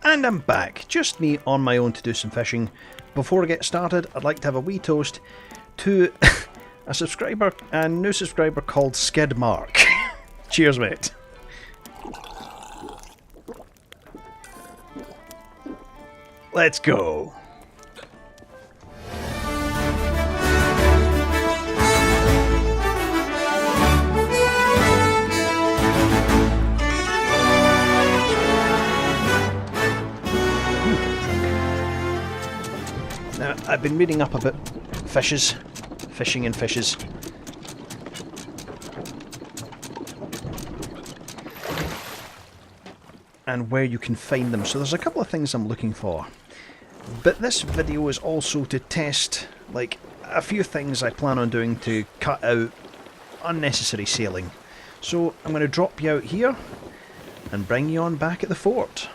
And I'm back, just me on my own to do some fishing. Before I get started, I'd like to have a wee toast to a subscriber, a new subscriber called Skidmark. Cheers, mate. Let's go. Now, I've been reading up about fishing and fishes. And where you can find them. So there's a couple of things I'm looking for. But this video is also to test, like, a few things I plan on doing to cut out unnecessary sailing. So I'm going to drop you out here and bring you on back at the fort.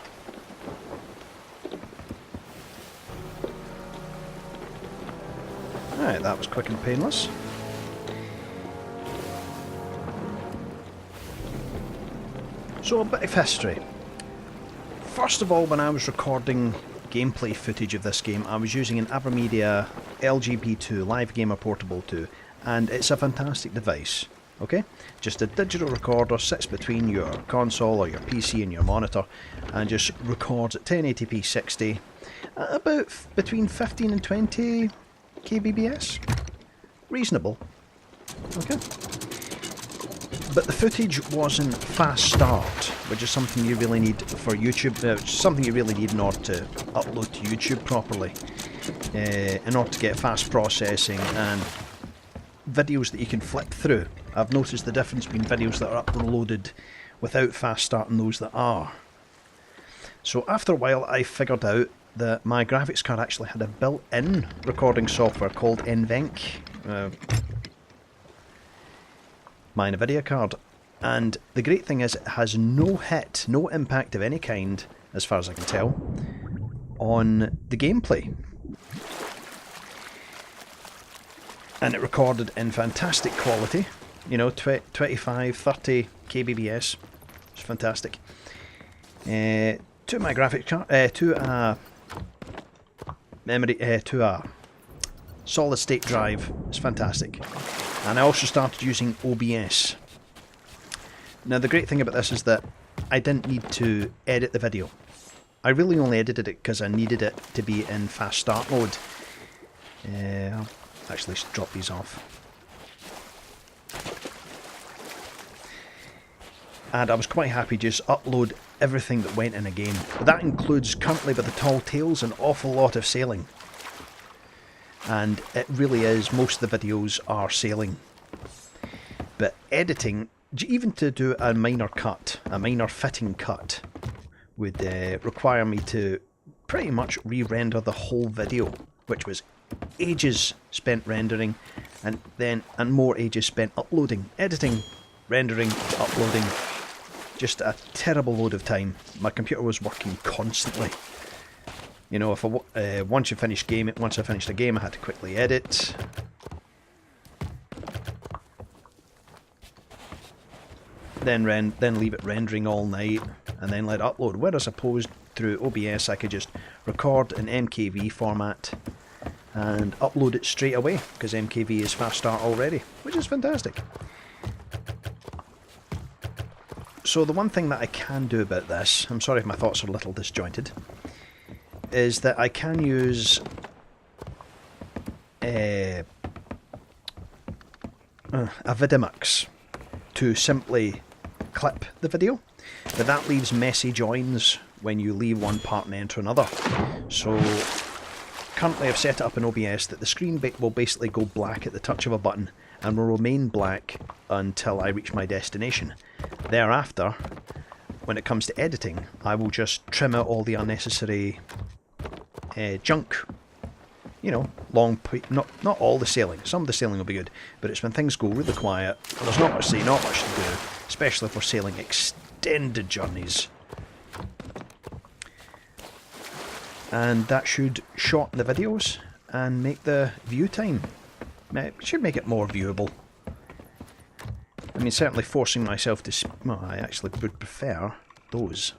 Alright, that was quick and painless. So a bit of history. First of all, when I was recording gameplay footage of this game, I was using an Avermedia LGP2 Live Gamer Portable 2, and it's a fantastic device. Okay? Just a digital recorder sits between your console or your PC and your monitor and just records at 1080p 60 at about between 15 and 20 kbps. Reasonable. Okay. But the footage wasn't fast start, which is something you really need for YouTube, something you really need in order to upload to YouTube properly, in order to get fast processing and videos that you can flick through. I've noticed the difference between videos that are uploaded without fast start and those that are. So after a while I figured out that my graphics card actually had a built-in recording software called NVENC. My Nvidia card, and the great thing is it has no impact of any kind, as far as I can tell, on the gameplay. And it recorded in fantastic quality, you know, 25, 30 kbps. It's fantastic. To my graphics card, to a memory, to a solid state drive. It's fantastic. And I also started using OBS. Now the great thing about this is that I didn't need to edit the video. I really only edited it because I needed it to be in fast start mode. I'll actually drop these off. And I was quite happy to just upload everything that went in a game. That includes, currently with the Tall Tales, an awful lot of sailing. And it really is, most of the videos are sailing. But editing, even to do a minor cut, a minor fitting cut, would require me to pretty much re-render the whole video, which was ages spent rendering, and more ages spent uploading, editing, rendering, uploading. Just a terrible load of time. My computer was working constantly. You know, if once I finished a game, I had to quickly edit. Then leave it rendering all night, and then let it upload. Whereas opposed through OBS, I could just record in MKV format and upload it straight away, because MKV is fast start already, which is fantastic. So the one thing that I can do about this, I'm sorry if my thoughts are a little disjointed, is that I can use a Vidimux to simply clip the video, but that leaves messy joins when you leave one part and enter another. So currently I've set it up in OBS that the screen will basically go black at the touch of a button and will remain black until I reach my destination. Thereafter, when it comes to editing, I will just trim out all the unnecessary junk. You know, not all the sailing. Some of the sailing will be good, but it's when things go really quiet, there's not much to say, not much to do, especially if we're sailing extended journeys. And that should shorten the videos and make the view time, it should make it more viewable. I mean, certainly forcing myself to, well, I actually would prefer those.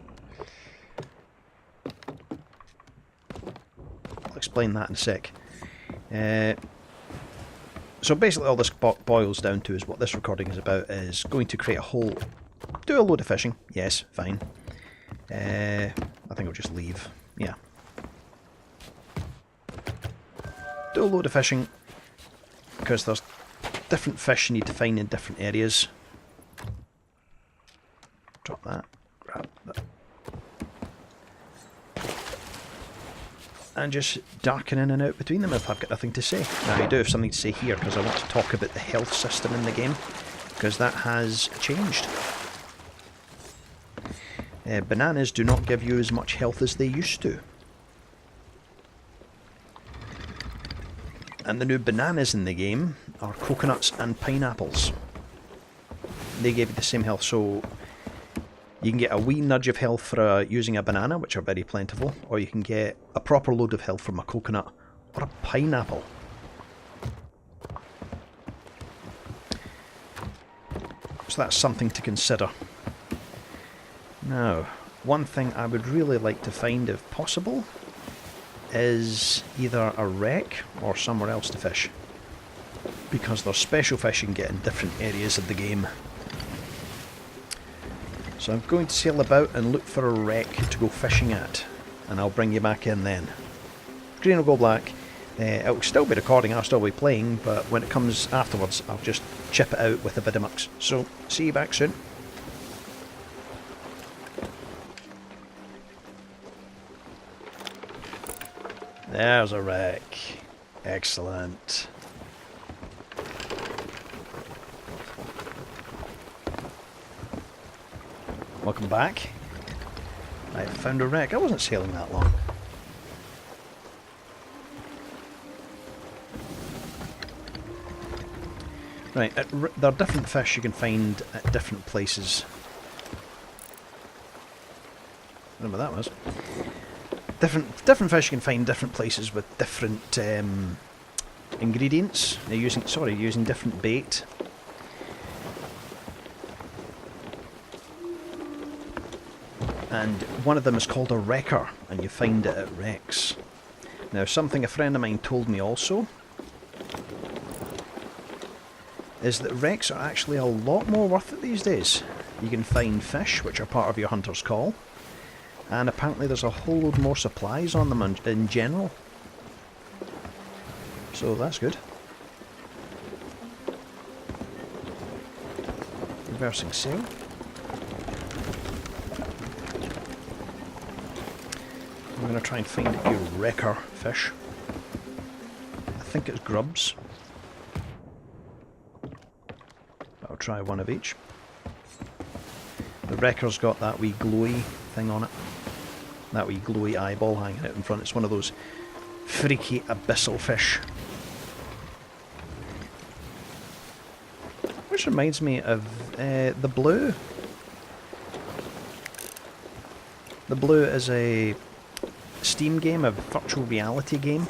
explain that in a sec. So basically all this boils down to is what this recording is about is going to create a whole... Do a load of fishing. Yes, fine. I think I'll just leave. Yeah. Do a load of fishing because there's different fish you need to find in different areas. Drop that. Grab that. And just darken in and out between them if I've got nothing to say. Now I do have something to say here because I want to talk about the health system in the game because that has changed. Bananas do not give you as much health as they used to. And the new bananas in the game are coconuts and pineapples. They give you the same health, so you can get a wee nudge of health for using a banana, which are very plentiful, or you can get a proper load of health from a coconut or a pineapple. So that's something to consider. Now, one thing I would really like to find, if possible, is either a wreck or somewhere else to fish. Because there's special fish you can get in different areas of the game. So I'm going to sail about and look for a wreck to go fishing at. And I'll bring you back in then. Screen will go black. It'll still be recording, I'll still be playing, but when it comes afterwards, I'll just chip it out with a bit of mux. So, see you back soon. There's a wreck. Excellent. Welcome back. I found a wreck. I wasn't sailing that long. Right, there are different fish you can find at different places. I don't know what that was. Different fish you can find different places with different ingredients. They're using different bait. And one of them is called a wrecker, and you find it at wrecks. Now, something a friend of mine told me also is that wrecks are actually a lot more worth it these days. You can find fish, which are part of your hunter's call, and apparently there's a whole load more supplies on them in general. So that's good. Reversing sail. I'm going to try and find a wrecker fish. I think it's grubs. I'll try one of each. The wrecker's got that wee glowy thing on it. That wee glowy eyeball hanging out in front. It's one of those freaky abyssal fish. Which reminds me of the Blue. The Blue is a Steam game, a virtual reality game,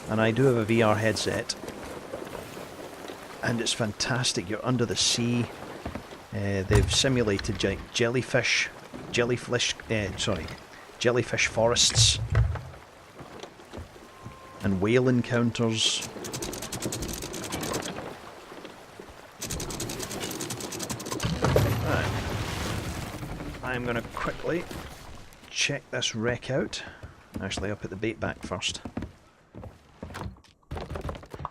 and I do have a VR headset, and it's fantastic. You're under the sea. They've simulated jellyfish forests and whale encounters. Right. I'm going to quickly check this wreck out. Actually, I'll put the bait back first.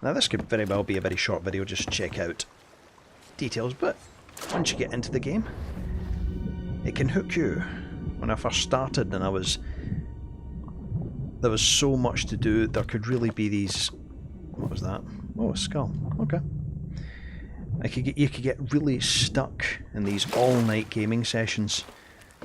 Now this could very well be a very short video, just check out details, but once you get into the game, it can hook you. When I first started and there was so much to do, there could really be these... What was that? Oh, a skull. Okay. You could get really stuck in these all-night gaming sessions.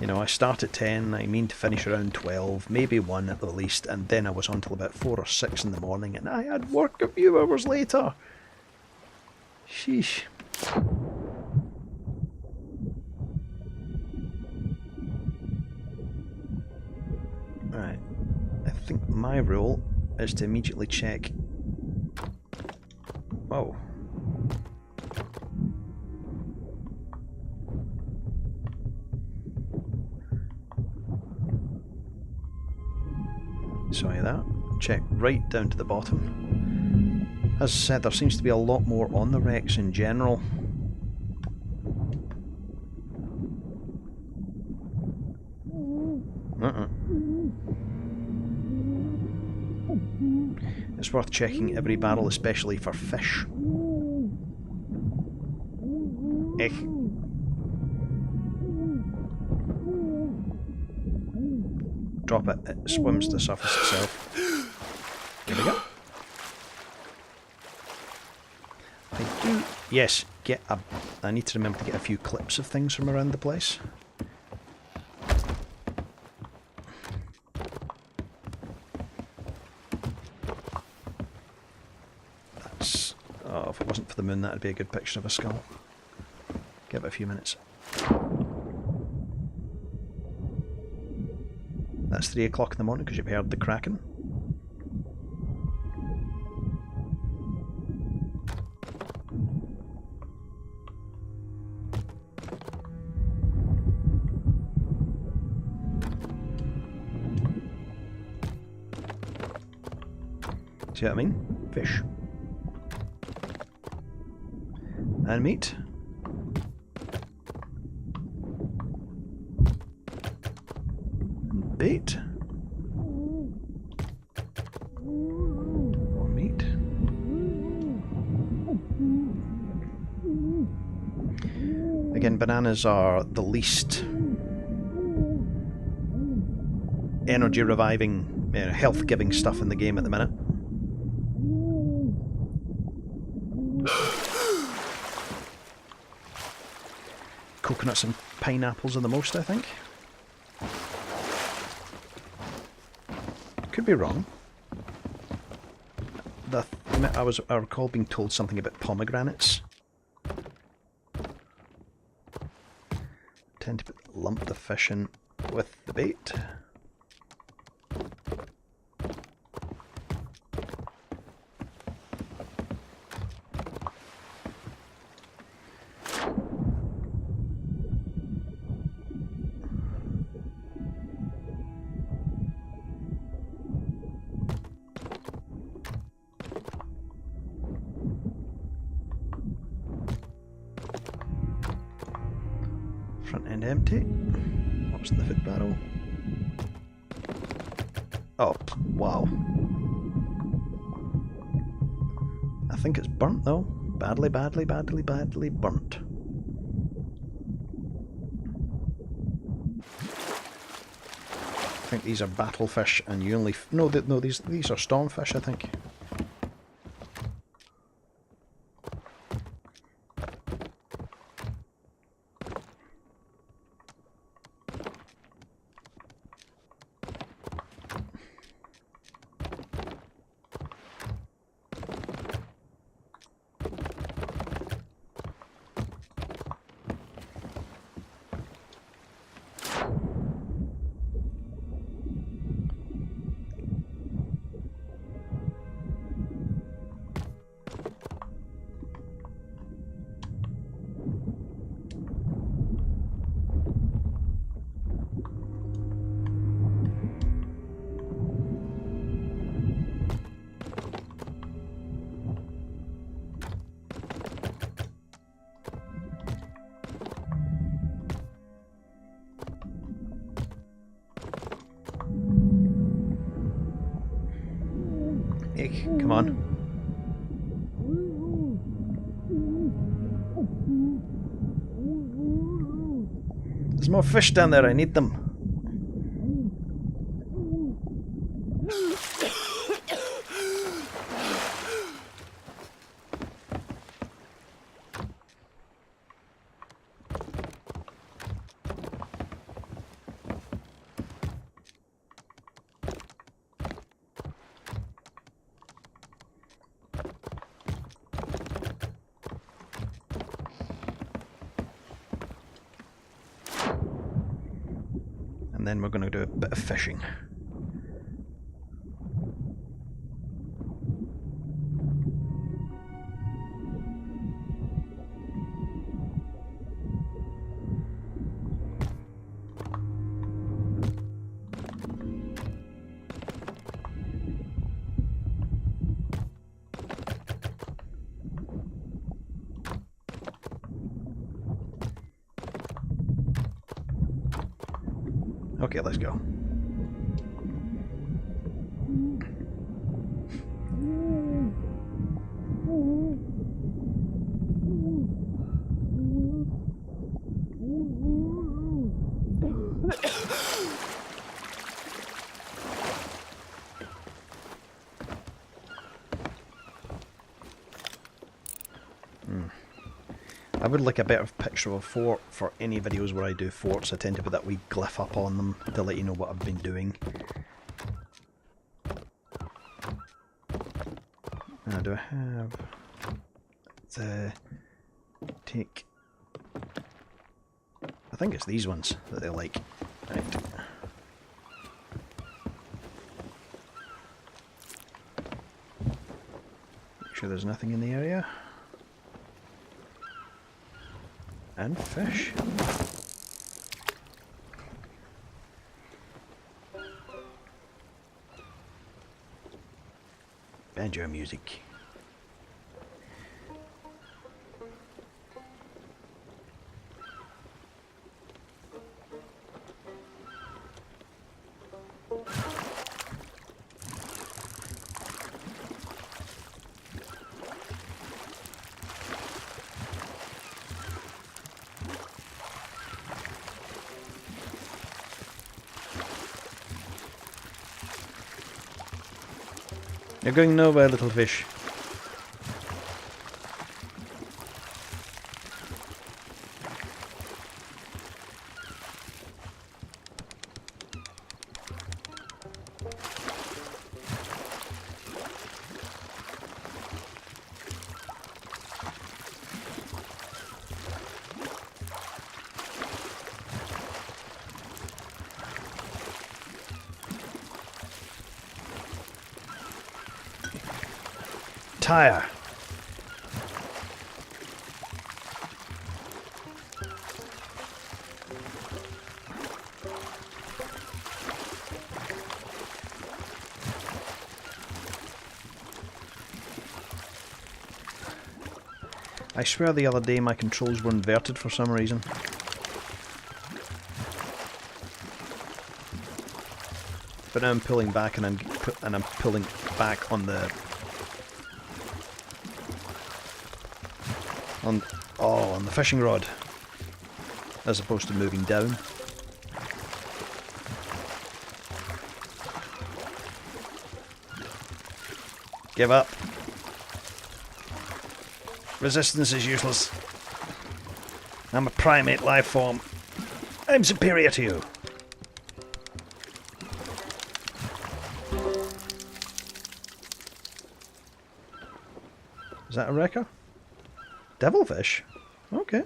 You know, I start at 10, I mean to finish around 12, maybe 1 at the least, and then I was on till about 4 or 6 in the morning, and I had work a few hours later. Sheesh. Right, I think my rule is to immediately check... Whoa. Sorry that. check right down to the bottom. As I said, there seems to be a lot more on the wrecks in general. It's worth checking every barrel, especially for fish. Drop it, it swims to the surface itself. Here we go. I do, yes, I need to remember to get a few clips of things from around the place. That's, oh, if it wasn't for the moon, that would be a good picture of a skull. Give it a few minutes. That's 3 o'clock in the morning because you've heard the cracking. See what I mean? Fish. And meat. And bait. More meat. Again, bananas are the least energy reviving, health giving stuff in the game at the minute. Coconuts and pineapples are the most, I think. Could be wrong. I recall being told something about pomegranates. Tend to lump the fish in with the bait. Front end empty. What's in the food barrel? Oh, wow. I think it's burnt though. Badly, badly, badly, badly burnt. I think these are battlefish, and you only no, these are stormfish, I think. Come on. There's more fish down there, I need them. And then we're going to do a bit of fishing. Okay, let's go. I would like a better picture of a fort for any videos where I do forts. I tend to put that wee glyph up on them to let you know what I've been doing. Now, do I have the take? I think it's these ones that they like. Right. Make sure there's nothing in the area. And fish. Banjo music. You're going nowhere, little fish. Tire. I swear the other day my controls were inverted for some reason. But now I'm pulling back and I'm pulling back on the on the fishing rod as opposed to moving down. Give up. Resistance is useless. I'm a primate life form. I'm superior to you. Is that a wrecker? Devilfish? Okay.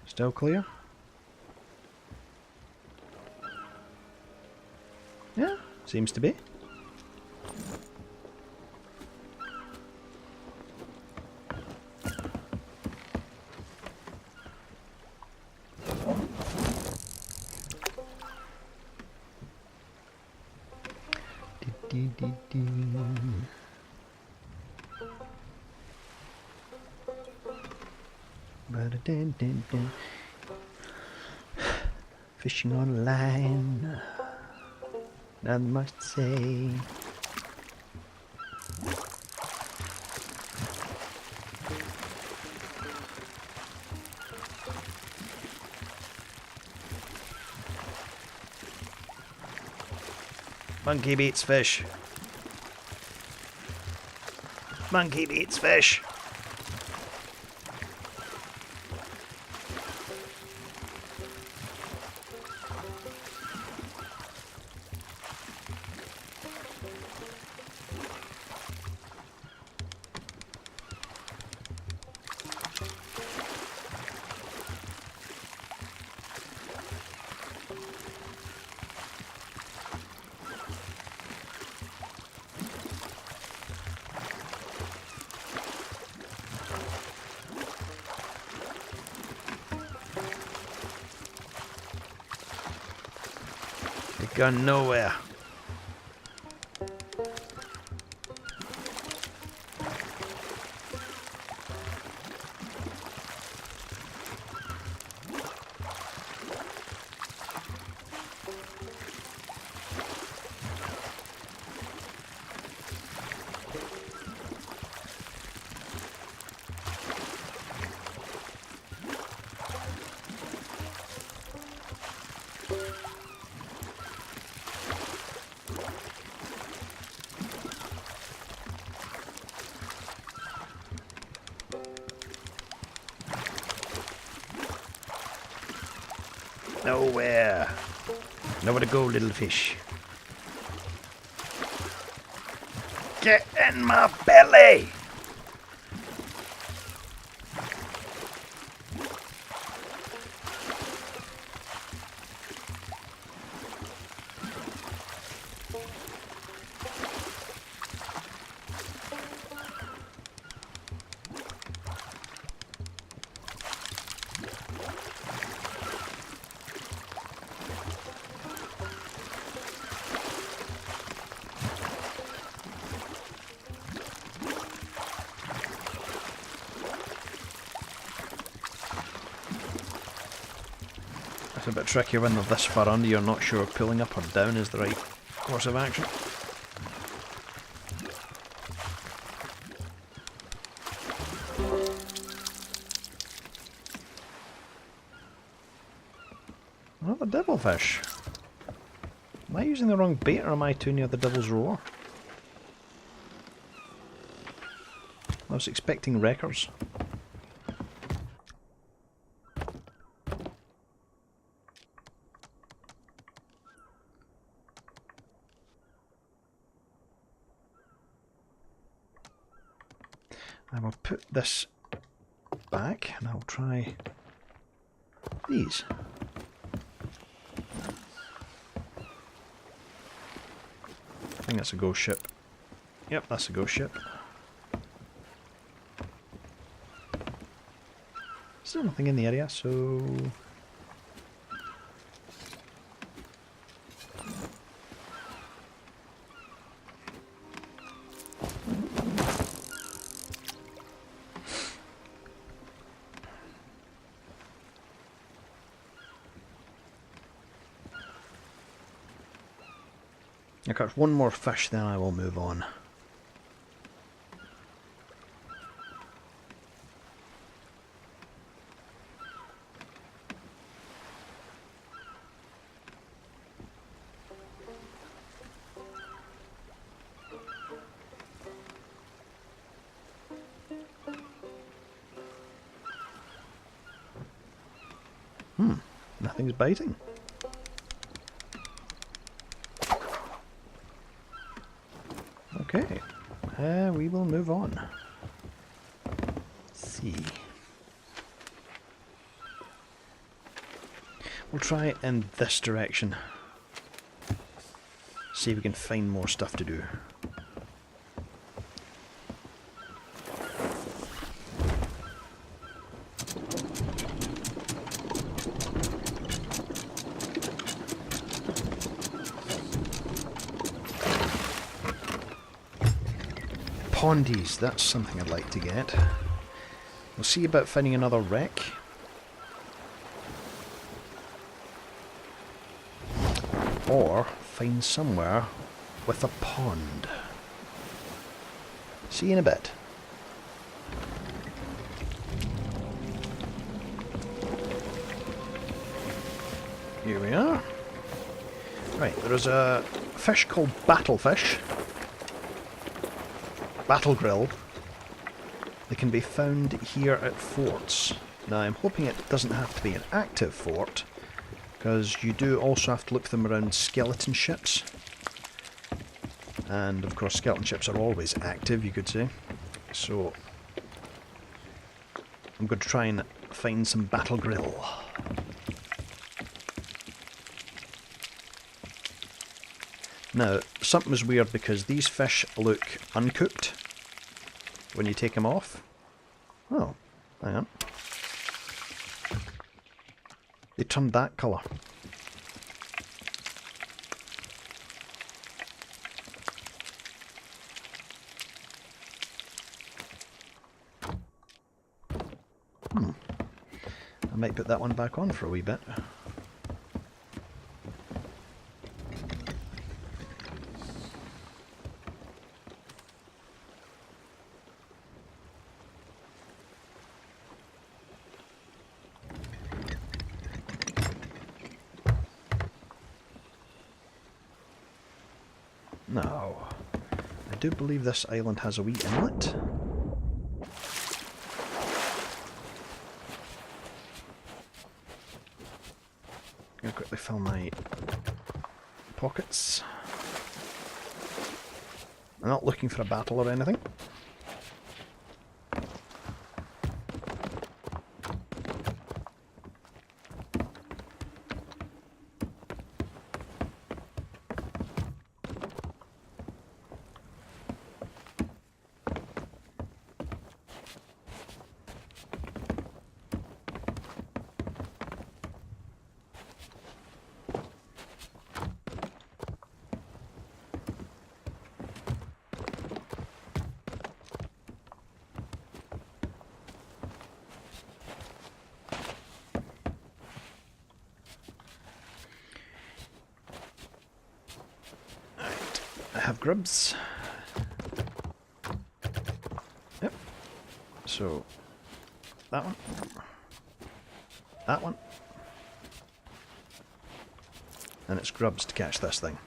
Still clear? Yeah, seems to be. Fishing on line, none must say. Monkey beats fish. Monkey beats fish. Gone nowhere. Nowhere. Nowhere to go, little fish. Get in my belly! It's a bit tricky when they're this far under, you're not sure pulling up or down is the right course of action. Another devilfish. Am I using the wrong bait or am I too near the devil's roar? I was expecting wreckers. I will put this back and I'll try these. I think that's a ghost ship. Yep, that's a ghost ship. Still nothing in the area, so... I got one more fish, then I will move on. Nothing's biting. Okay, we will move on. Let's see. We'll try in this direction. See if we can find more stuff to do. Pondies, that's something I'd like to get. We'll see about finding another wreck. Or find somewhere with a pond. See you in a bit. Here we are. Right, there is a fish called battlefish. Battle grill. They can be found here at forts. Now I'm hoping it doesn't have to be an active fort, because you do also have to look for them around skeleton ships. And of course skeleton ships are always active, you could say. So I'm going to try and find some battle grill. Now, something is weird because these fish look uncooked when you take them off. Oh, hang on. They turned that colour. I might put that one back on for a wee bit. Now, I do believe this island has a wee inlet. going to quickly fill my pockets. I'm not looking for a battle or anything. I have grubs. Yep. So, that one. That one. And it's grubs to catch this thing.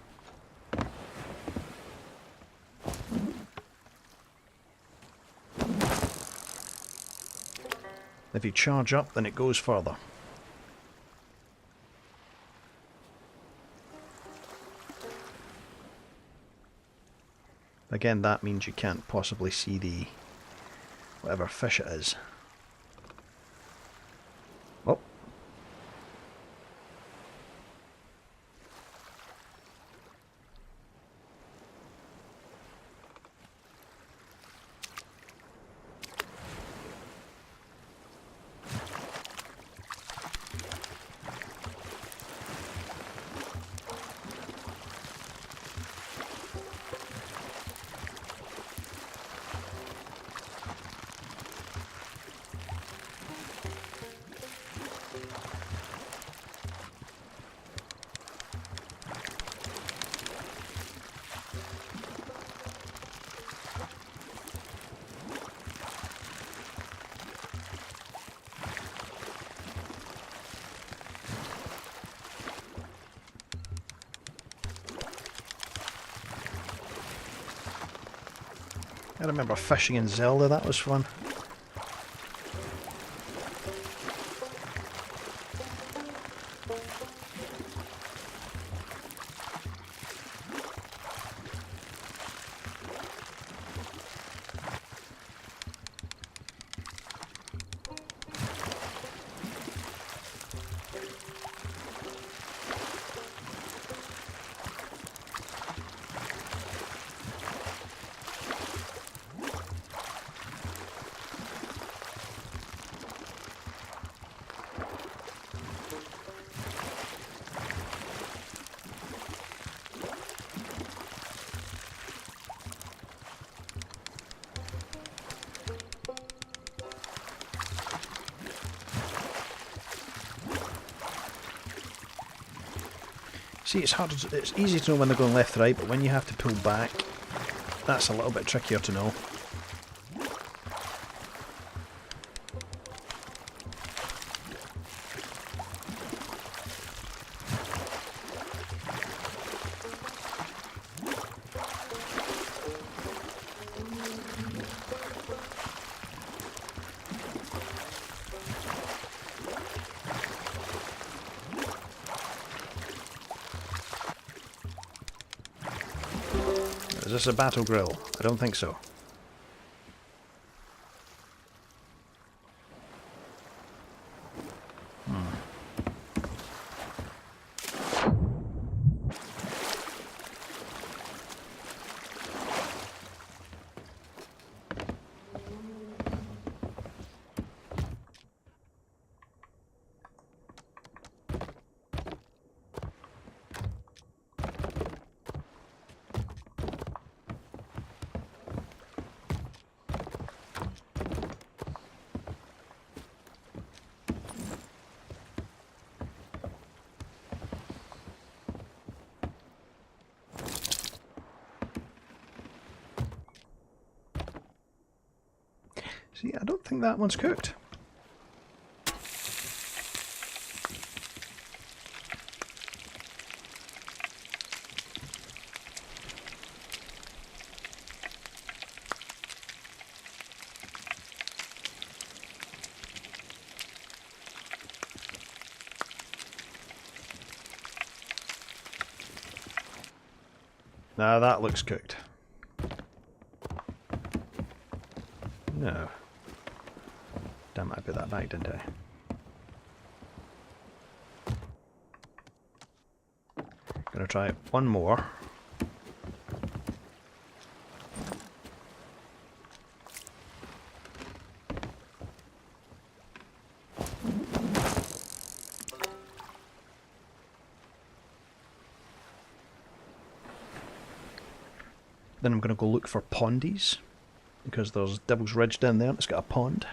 If you charge up, then it goes further. Again, that means you can't possibly see the whatever fish it is. Oh. I remember fishing in Zelda, that was fun. See, it's easy to know when they're going left or right, but when you have to pull back, that's a little bit trickier to know. Is this a battle grill? I don't think so. See, I don't think that one's cooked. Now that looks cooked. No. Damn it, I put that back, didn't I? Gonna try one more. Then I'm going to go look for pondies, because there's Devil's Ridge down there and it's got a pond.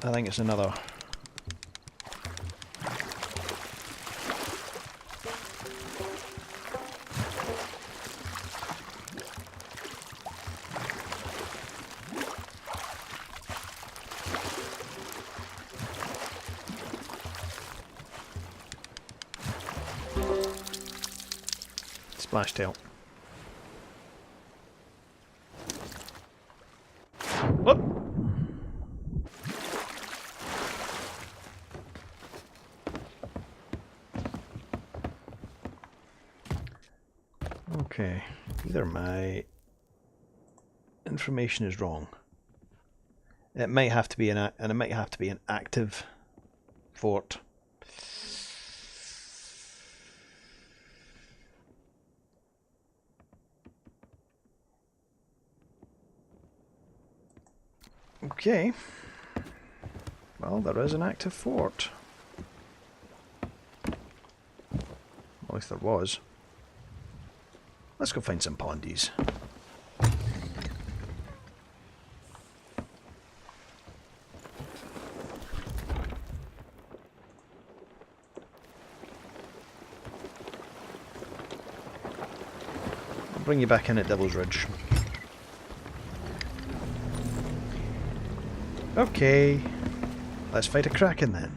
I think it's another. Splashtail. Whoop! Okay, either my information is wrong. It might have to be an active fort. Okay. Well, there is an active fort. At least there was. Let's go find some pondies. I'll bring you back in at Devil's Ridge. Okay, let's fight a kraken then.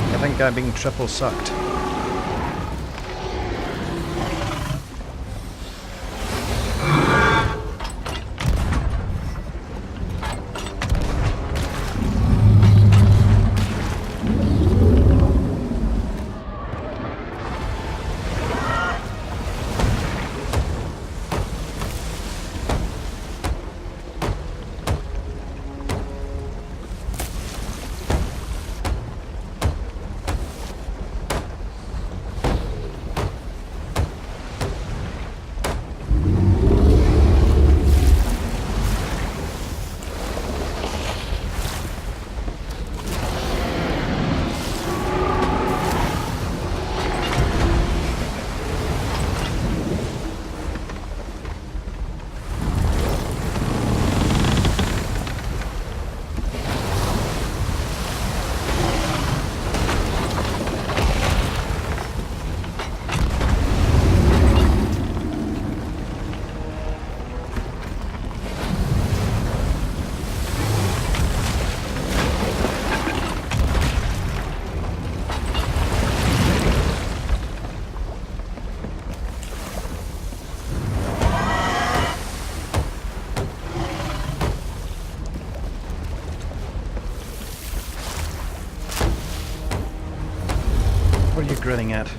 I think I'm being triple sucked. grinning at. I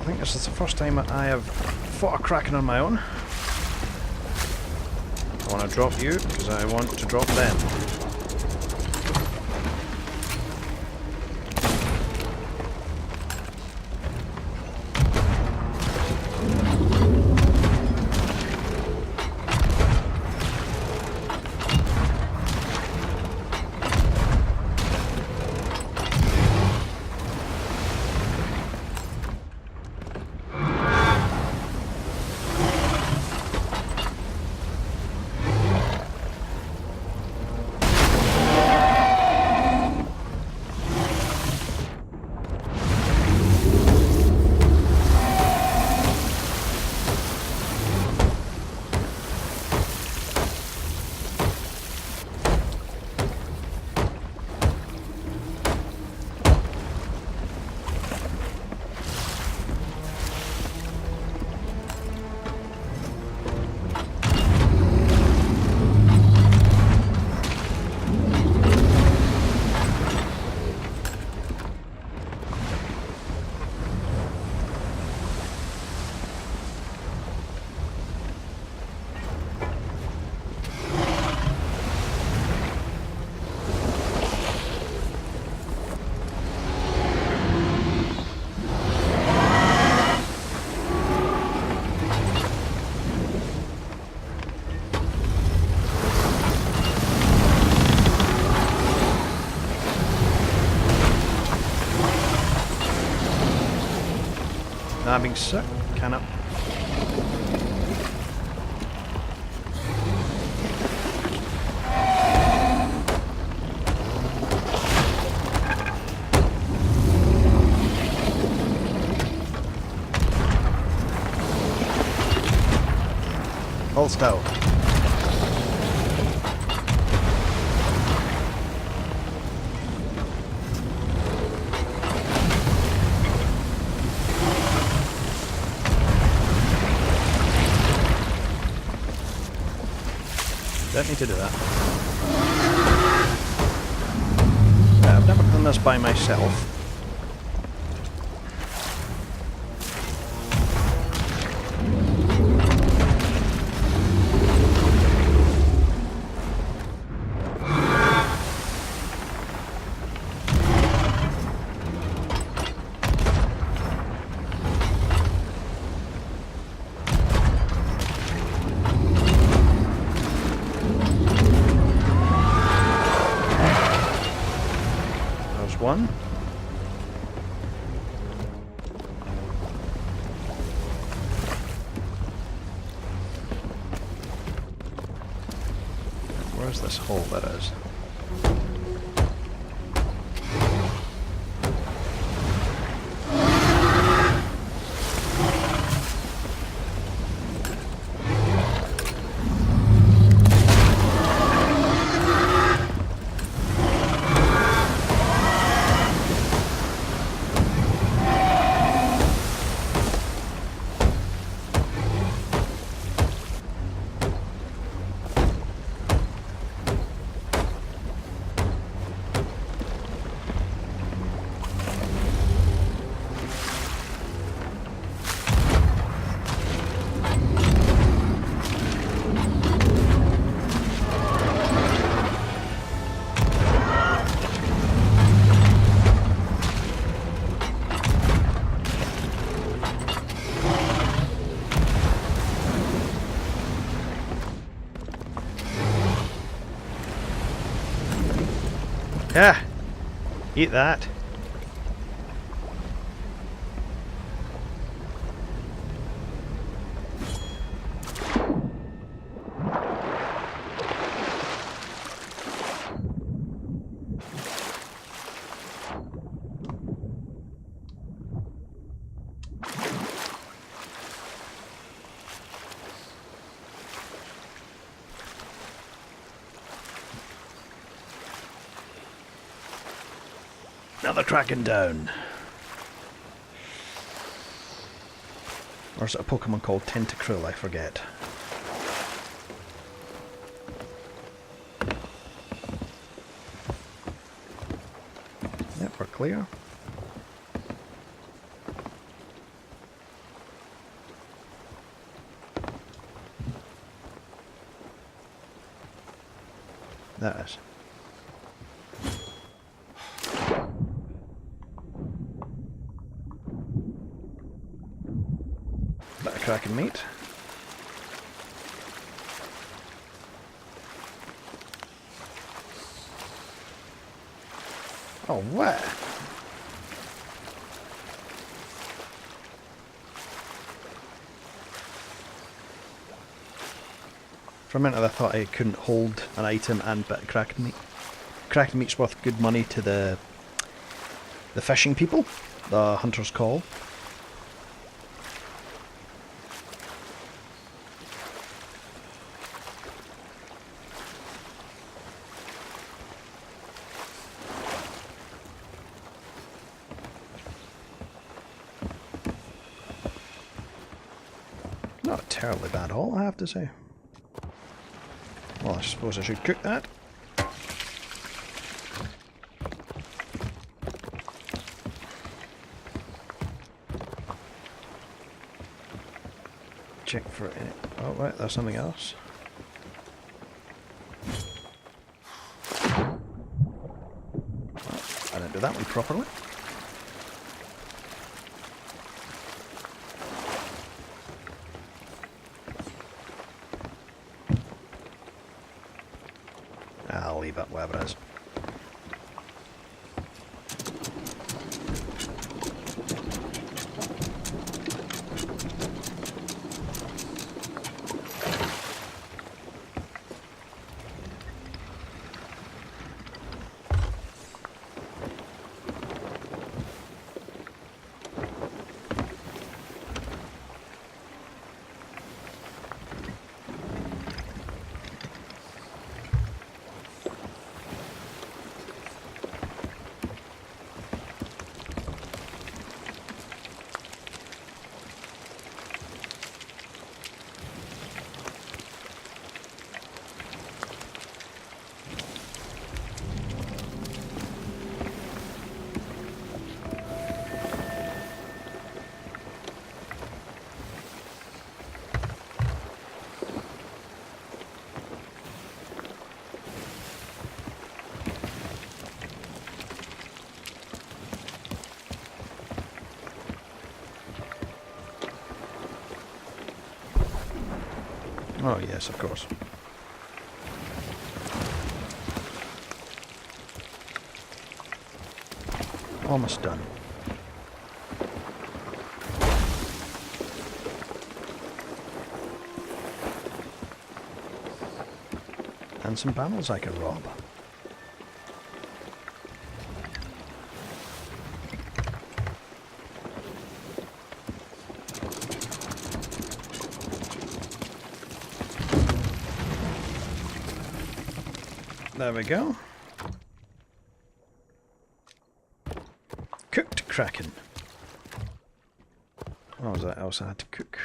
think this is the first time I have fought a Kraken on my own. I want to drop you because I want to drop them. Nah, being sick. Can up. Hold still. Don't need to do that. Yeah, I've never done this by myself. One. Where's this hole that is? Yeah, eat that. Another Kraken down. Or is it a Pokemon called Tentacruel? I forget. clear. That is. Bit of cracking meat. Oh, what? For a minute I thought I couldn't hold an item and bit of cracked meat. Cracked meat's worth good money to the fishing people, the hunter's call. Not a terribly bad haul, I have to say. Well, I suppose I should cook that. Check for it. Oh, right, there's something else. Well, I didn't do that one properly. I'll leave it wherever it is. Oh yes, of course. Almost done. And some panels I can rob. There we go. Cooked kraken. What was that else I had to cook?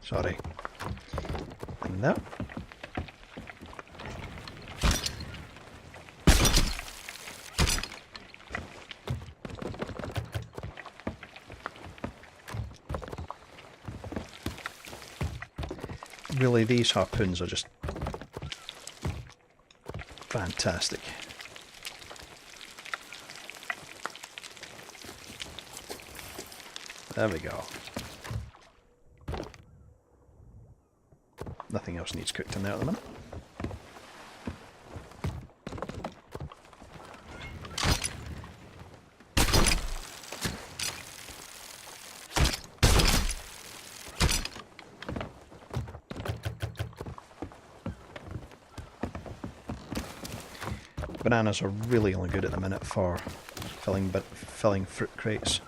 Sorry. And that. Really, these harpoons are just fantastic. There we go. Nothing else needs cooked in there at the minute. Bananas are really only good at the minute for filling fruit crates.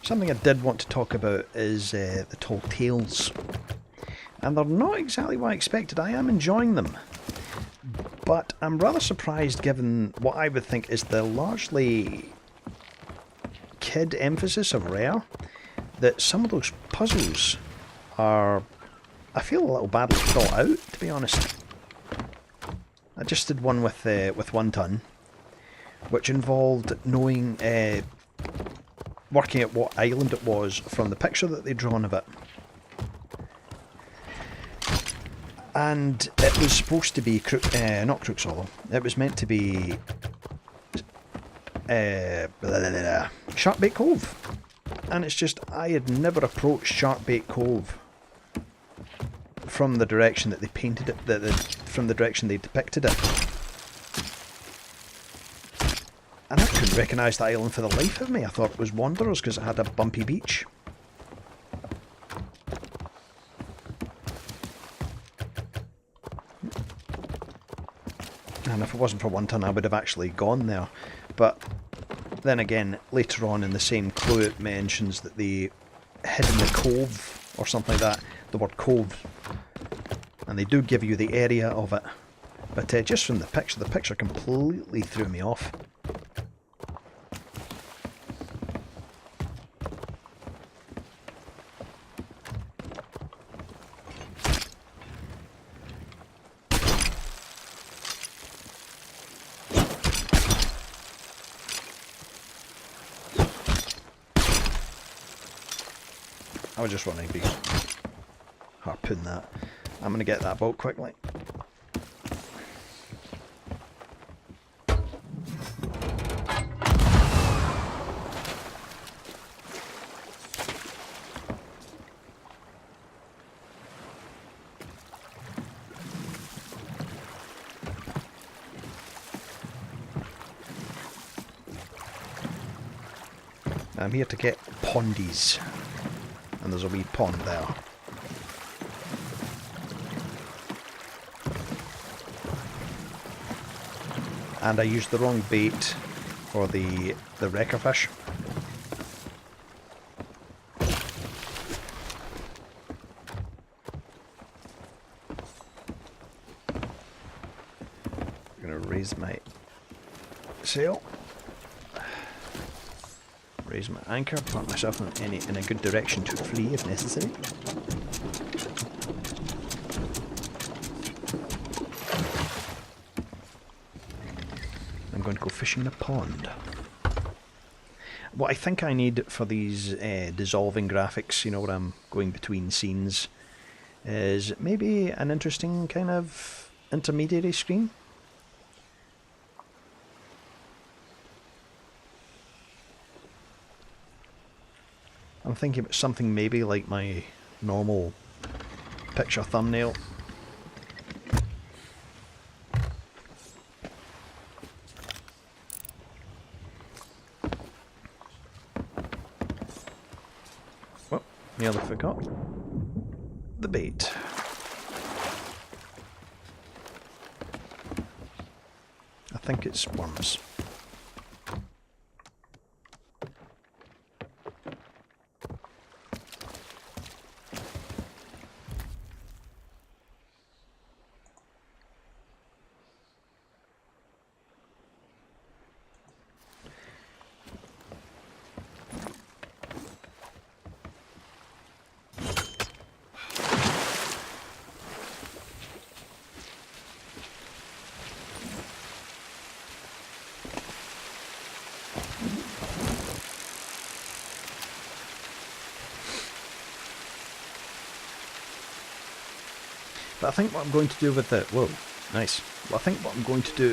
Something I did want to talk about is the tall tales. And they're not exactly what I expected. I am enjoying them. But I'm rather surprised given what I would think is the largely kid emphasis of Rare, that some of those puzzles are, I feel, a little badly thought out, to be honest. I just did one with OneTon, which involved knowing, working at what island it was from the picture that they'd drawn of it. And it was supposed to be, not Crook's Hollow, it was meant to be Sharkbait Cove. And it's just, I had never approached Sharkbait Cove from the direction that they painted it, from the direction they depicted it. And I couldn't recognise the island for the life of me. I thought it was Wanderers because it had a bumpy beach. And if it wasn't for OneTon, I would have actually gone there. But then again, later on in the same clue, it mentions that they hid in the cove, or something like that, the word cove. And they do give you the area of it. But just from the picture completely threw me off. I was just running to harpoon that. I'm going to get that boat quickly. I'm here to get pondies. And there's a wee pond there. And I used the wrong bait for the wrecker fish. I'm going to raise my sail. Raise my anchor, put myself in a good direction to flee if necessary. I'm going to go fishing in a pond. What I think I need for these dissolving graphics, you know, where I'm going between scenes, is maybe an interesting kind of intermediary screen. I'm thinking about something maybe like my normal picture thumbnail. Well, nearly forgot the bait. I think it's worms. But I think what I'm going to do with the... Whoa, nice. Well, I think what I'm going to do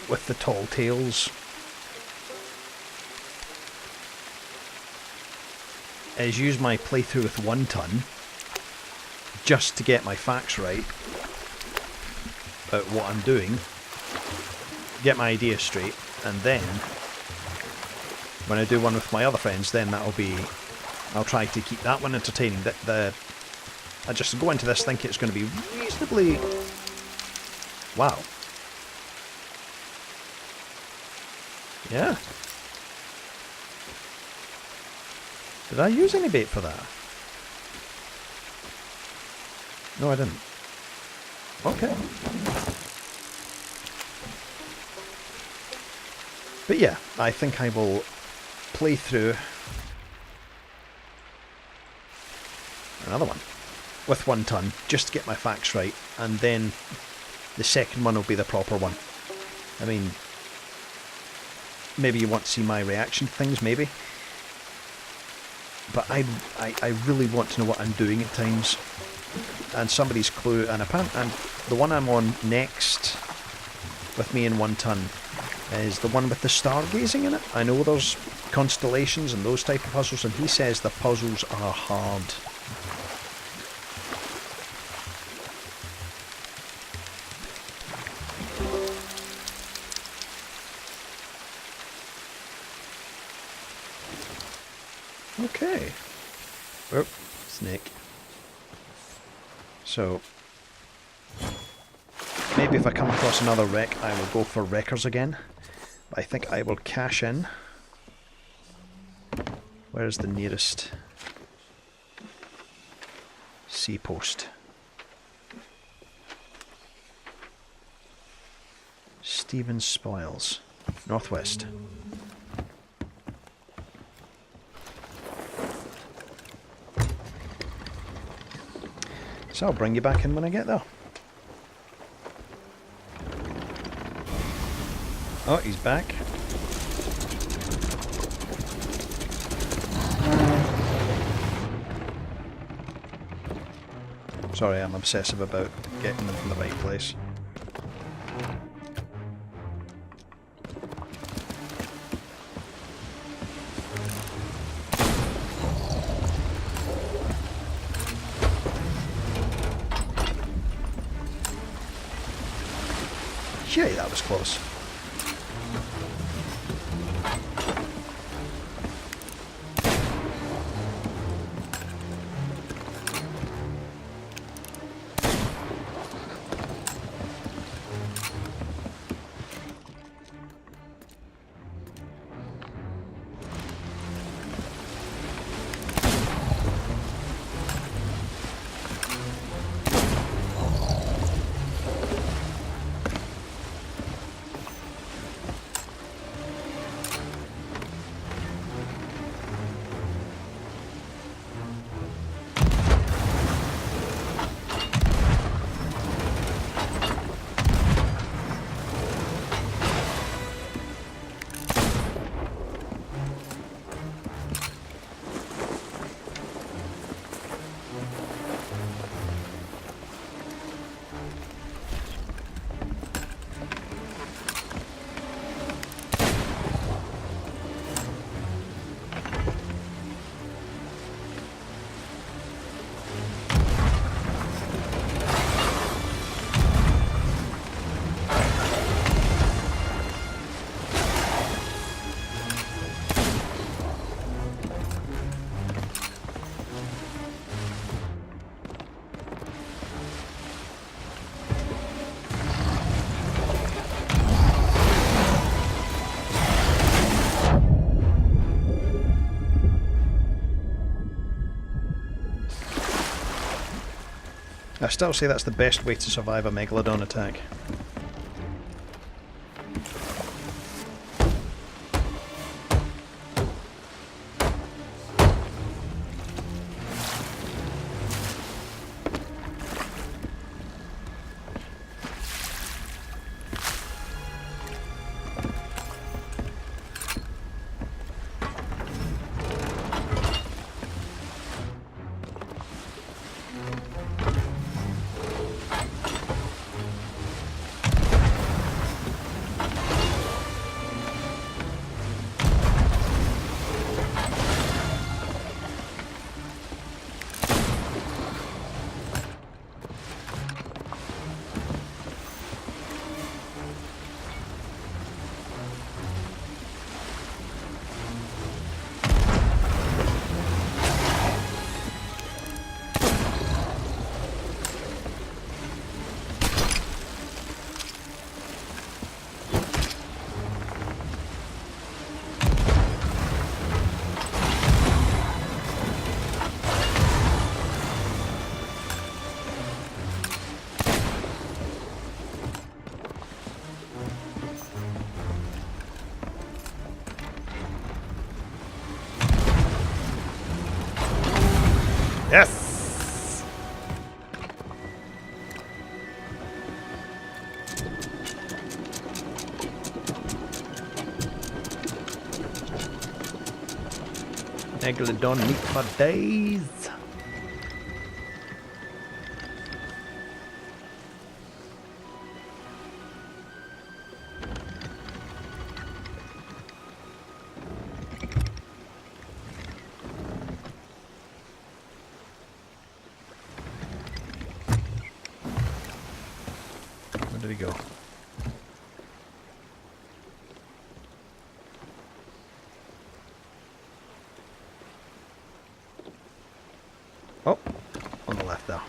with the tall tales is use my playthrough with OneTon just to get my facts right about what I'm doing, get my ideas straight, and then when I do one with my other friends, then that'll be... I'll try to keep that one entertaining. I just go into this thinking it's going to be reasonably... Wow. Yeah. Did I use any bait for that? No, I didn't. Okay. But yeah, I think I will play through another one with OneTon just to get my facts right, and then the second one will be the proper one. I mean, maybe you want to see my reaction to things, maybe. But I really want to know what I'm doing at times. And somebody's clue, and the one I'm on next with me and OneTon is the one with the stargazing in it. I know there's constellations and those type of puzzles, and he says the puzzles are hard. Okay. Oh, snake. So, maybe if I come across another wreck, I will go for wreckers again. But I think I will cash in. Where's the nearest sea post? Stephen's Spoils. Northwest. So I'll bring you back in when I get there. Oh, he's back. Sorry, I'm obsessive about getting them from the right place. Yay, that was close. I still say that's the best way to survive a Megalodon attack. Megalodon meat for days. Where did he go? Oh, on the left there.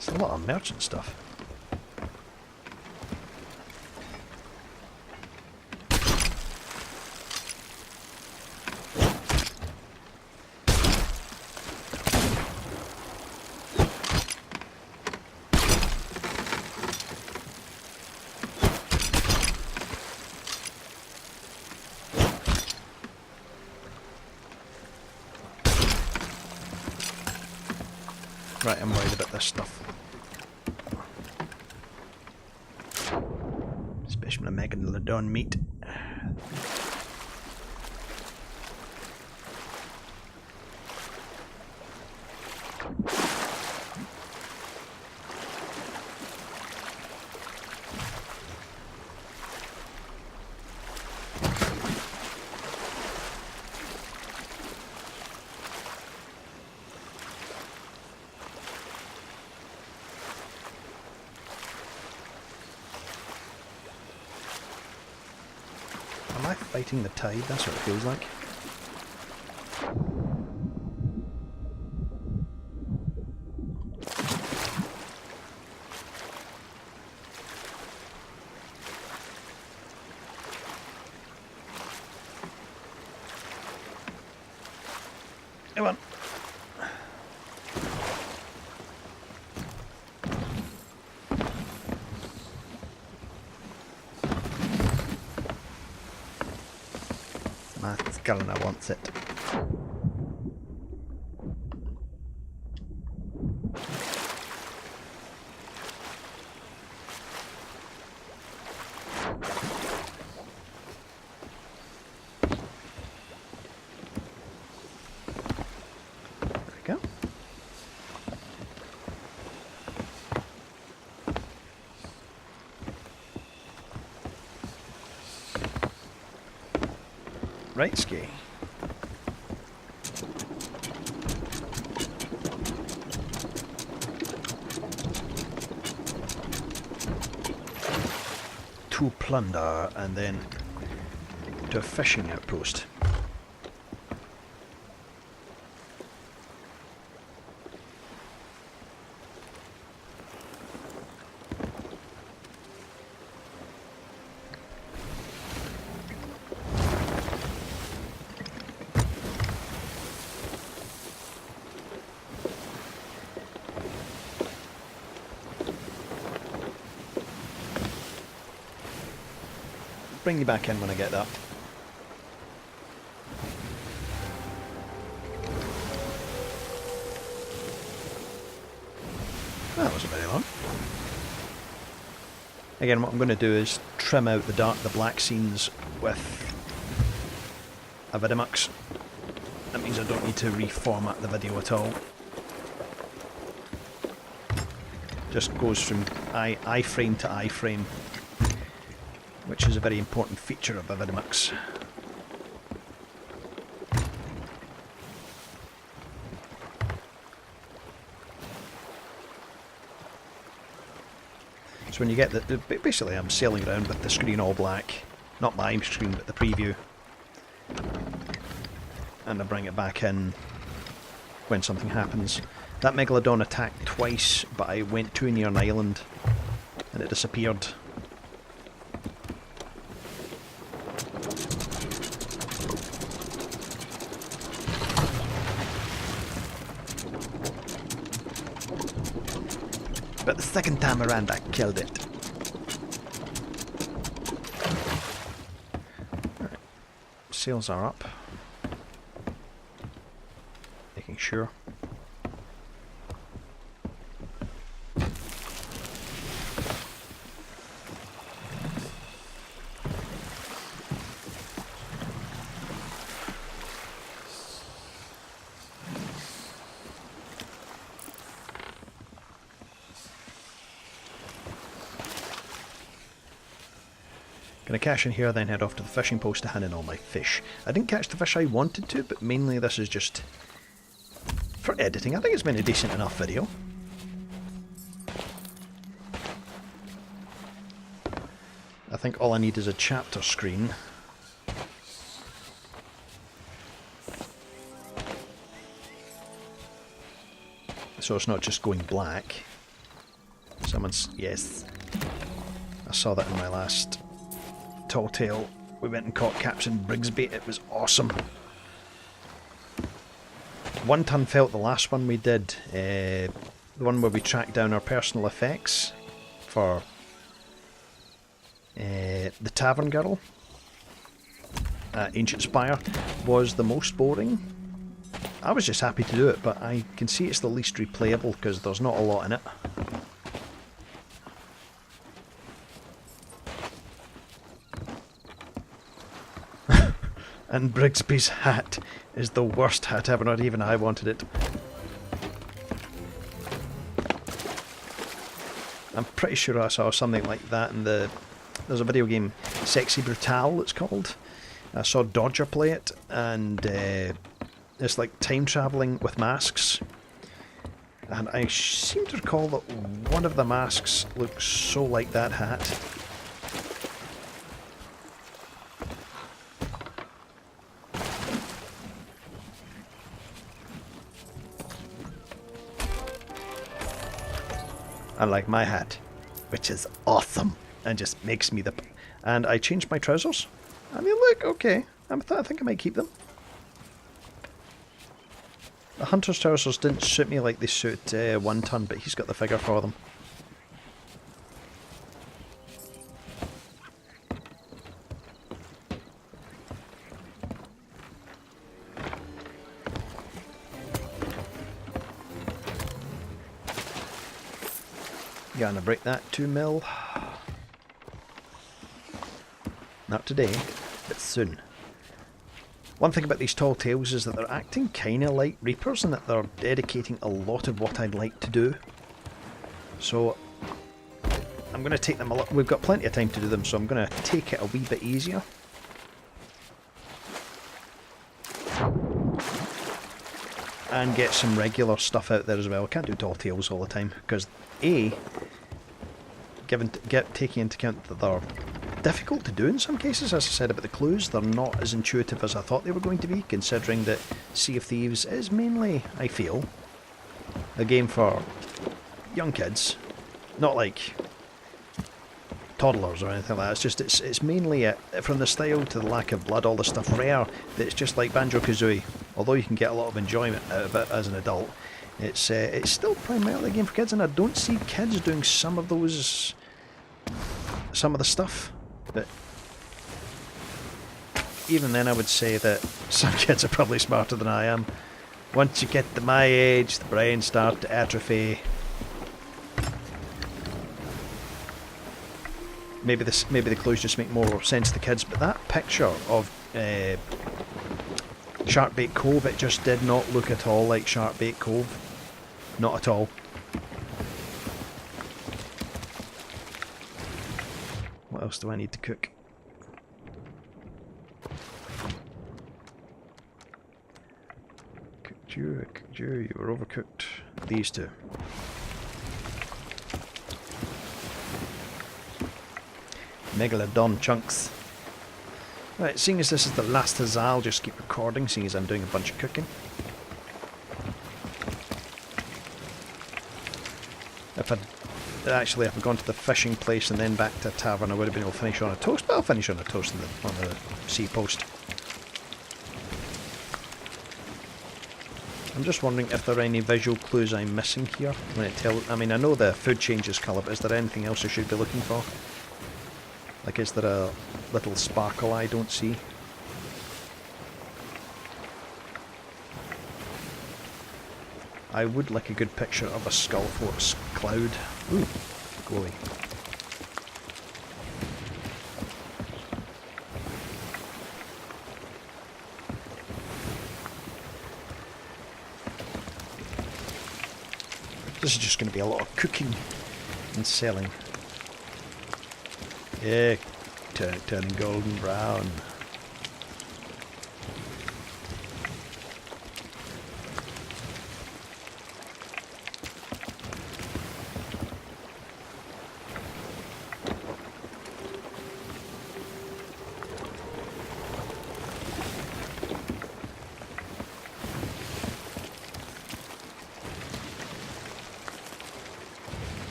It's a lot of merchant stuff. Right, I'm worried about this stuff. Especially the Megalodon meat. Am I fighting the tide? That's what it feels like. Come on. My Skalna wants it. There we go. Right, ski. To plunder and then to a fishing outpost. Bring you back in when I get that. That wasn't very long. Again, what I'm going to do is trim out the black scenes with a Vidimux. That means I don't need to reformat the video at all. Just goes from iframe to iframe. which is a very important feature of the Vidimux. So when you get the basically I'm sailing around with the screen all black, not my screen but the preview, and I bring it back in when something happens. That Megalodon attacked twice, but I went too near an island and it disappeared. But the second time around I killed it. Right. Sails are up. Making sure. Gonna cash in here, then head off to the fishing post to hand in all my fish. I didn't catch the fish I wanted to, but mainly this is just for editing. I think it's been a decent enough video. I think all I need is a chapter screen. So it's not just going black. Someone's... yes. I saw that in my last Tall Tale. We went and caught Captain Brigsby. It was awesome. OneTon felt the last one we did. The one where we tracked down our personal effects for the Tavern Girl at Ancient Spire was the most boring. I was just happy to do it, but I can see it's the least replayable because there's not a lot in it. And Brigsby's hat is the worst hat ever, not even I wanted it. I'm pretty sure I saw something like that in the... there's a video game, Sexy Brutale it's called. I saw Dodger play it, and it's like time travelling with masks. And I seem to recall that one of the masks looks so like that hat. Unlike my hat, which is awesome and just makes me the... And I changed my trousers. I mean, look, okay. I think I might keep them. The hunter's trousers didn't suit me like they suit OneTon, but he's got the figure for them. Gonna break that 2mm. Not today, but soon. One thing about these tall tales is that they're acting kinda like Reapers and that they're dedicating a lot of what I'd like to do. So I'm gonna take them a lot. We've got plenty of time to do them, so I'm gonna take it a wee bit easier. And get some regular stuff out there as well. I can't do tall tales all the time because A, taking into account that they're difficult to do in some cases, as I said about the clues, they're not as intuitive as I thought they were going to be, considering that Sea of Thieves is mainly, I feel, a game for young kids, not like toddlers or anything like that. It's just it's mainly from the style to the lack of blood, all the stuff rare, that it's just like Banjo-Kazooie. Although you can get a lot of enjoyment out of it as an adult, it's still primarily a game for kids, and I don't see kids doing some of the stuff. But even then I would say that some kids are probably smarter than I am. Once you get to my age, the brain starts to atrophy. Maybe the clues just make more sense to kids, but that picture of Sharkbait Cove, it just did not look at all like Sharkbait Cove. Not at all. What else do I need to cook? Overcooked you, you were overcooked. These two. Megalodon chunks. Right, seeing as this is the last huzzah, I'll just keep recording, seeing as I'm doing a bunch of cooking. If I'd gone to the fishing place and then back to a tavern, I would have been able to finish on a toast, but I'll finish on a toast on the sea post. I'm just wondering if there are any visual clues I'm missing here. When it I mean, I know the food changes colour, but is there anything else I should be looking for? Like, is there a little sparkle I don't see? I would like a good picture of a Skullforce cloud. Ooh, glowy. This is just going to be a lot of cooking and selling. Yeah, turning golden brown.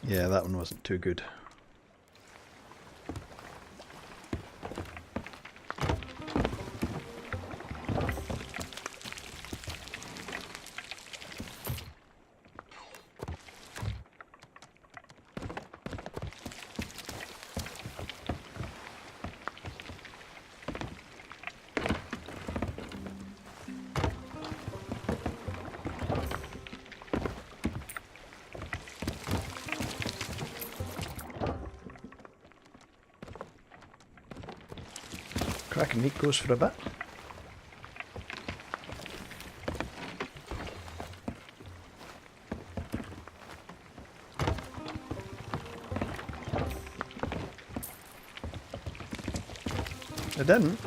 Yeah, that one wasn't too good. Cracking meat goes for a bit. It didn't.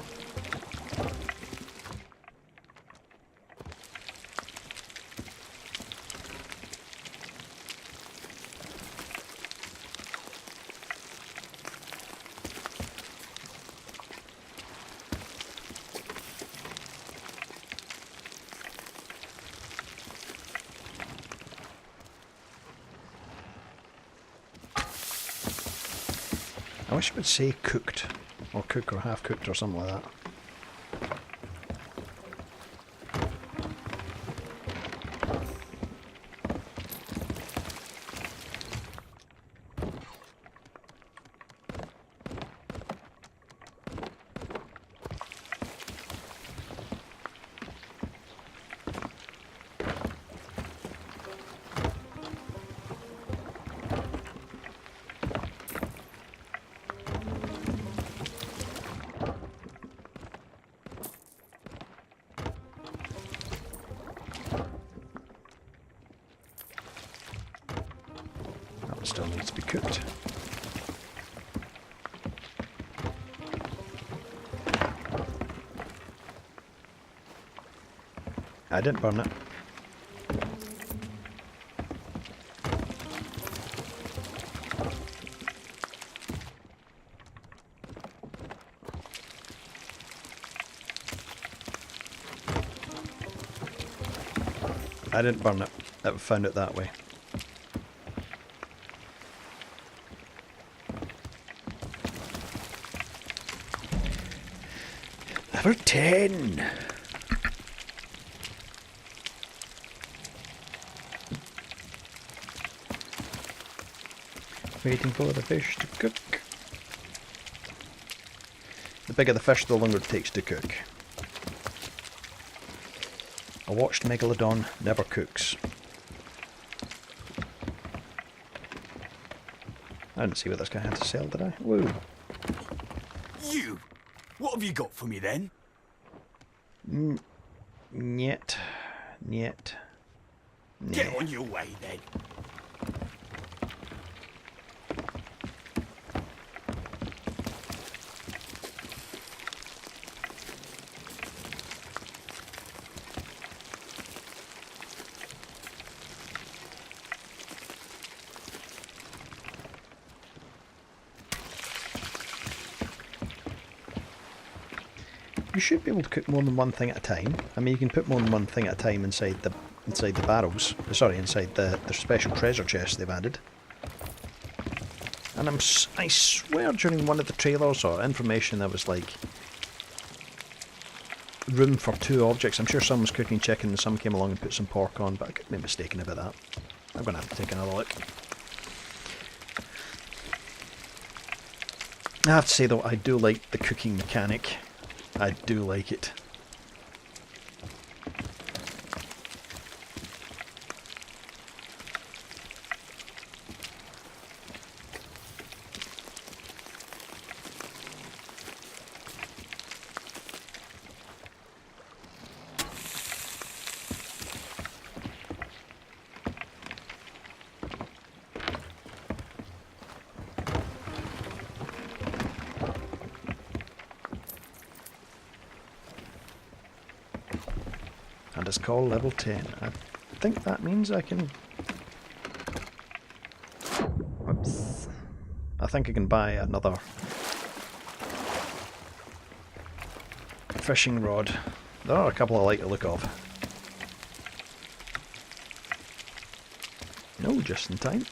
I wish it would say cooked, or cook or half cooked or something like that. Still needs to be cooked. I didn't burn it. I didn't burn it. I found it that way. Number 10. Waiting for the fish to cook. The bigger the fish, the longer it takes to cook. A watched megalodon never cooks. I didn't see what this guy had to sell, did I? Woo. You! What have you got for me then? Niet. Niet. Get on your way then. You should be able to cook more than one thing at a time. I mean, you can put more than one thing at a time inside the barrels. Sorry, inside the special treasure chests they've added. And I swear during one of the trailers or information there was like room for 2 objects. I'm sure someone was cooking chicken and some came along and put some pork on, but I could be mistaken about that. I'm going to have to take another look. I have to say though, I do like the cooking mechanic. I do like it. And it's called level 10. I think that means I can... Whoops. I think I can buy another fishing rod. There are a couple I like the look of. No, just in time.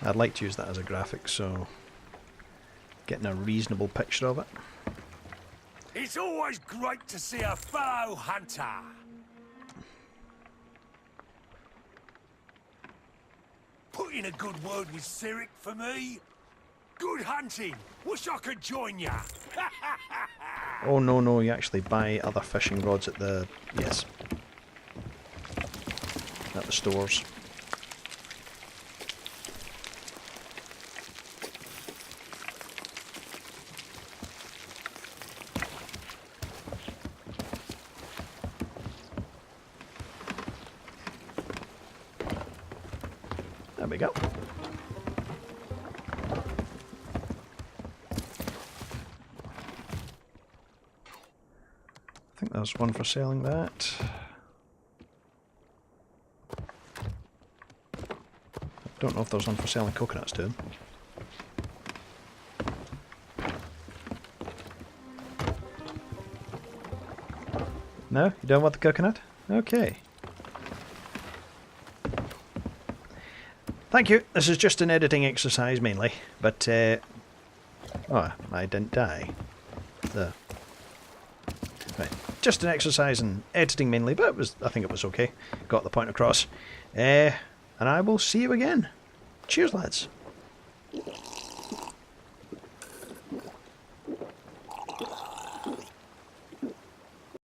I'd like to use that as a graphic, so getting a reasonable picture of it. It's always great to see a fellow hunter. Put in a good word with Cyric for me. Good hunting. Wish I could join ya. Oh no, no, you actually buy other fishing rods at the... yes. At the stores. There we go. I think there's one for selling that. I don't know if there's one for selling coconuts too. No? You don't want the coconut? Okay. Thank you. This is just an editing exercise mainly, but oh, I didn't die. Right. Just an exercise in editing mainly, but I think it was okay. Got the point across. And I will see you again. Cheers, lads.